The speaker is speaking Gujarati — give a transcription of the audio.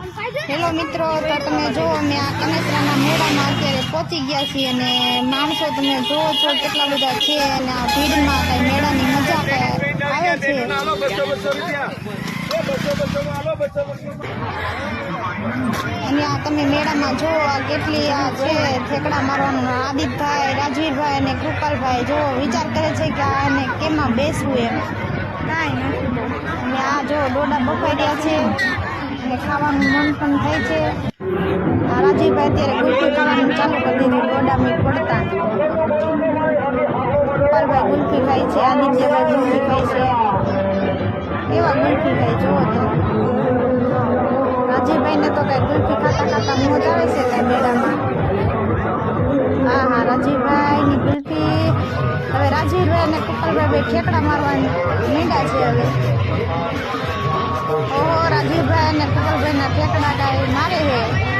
હેલો મિત્રો, તો તમે જો અમે આ કનેસરાના મેળામાં અત્યારે પહોંચી ગયા છીએ અને માણસો તમે જોવો છો કેટલા બધા છે અને આ ભીડમાં કઈ મેળાની મજા આવે છે. અને આ તમે મેળામાં જો આ કેટલી આ છે ઠેકડા મારવાનું. આદિતભાઈ, રાજવીરભાઈ અને કૃપાલભાઈ જો વિચાર કરે છે કે આને કેમાં બેસવું એમ કાંઈ નથી. અને આ જો ડોડા બફાઈ રહ્યા છે અને ખાવાનું મન પણ થાય છે. આ રાજીવભાઈ અત્યારે ગુલ્ફી ખાવાનું ચાલુ કરી દીધું ડોડામાં પડતા. કૃપાલભાઈ ગુલ્ફી ખાય છે, આદિત્યભાઈ ગુલ્ફી ખાય છે. કેવા ગુલ્ફી ખાય જોવો તો. રાજીવભાઈને તો કઈ ગુલ્ફી ખાતા ખાતા મોજ આવે છે કઈ મેળામાં. હા હા, રાજીવભાઈની ગુલ્ફી. હવે રાજીવભાઈ અને કૃપાલભાઈ ઠેકડા મારવાની મીંડા છે હવે. ઓહો, રાજીવભાઈ અને કૃપાલભાઈના ઠેકડા કાંઈ મારે છે.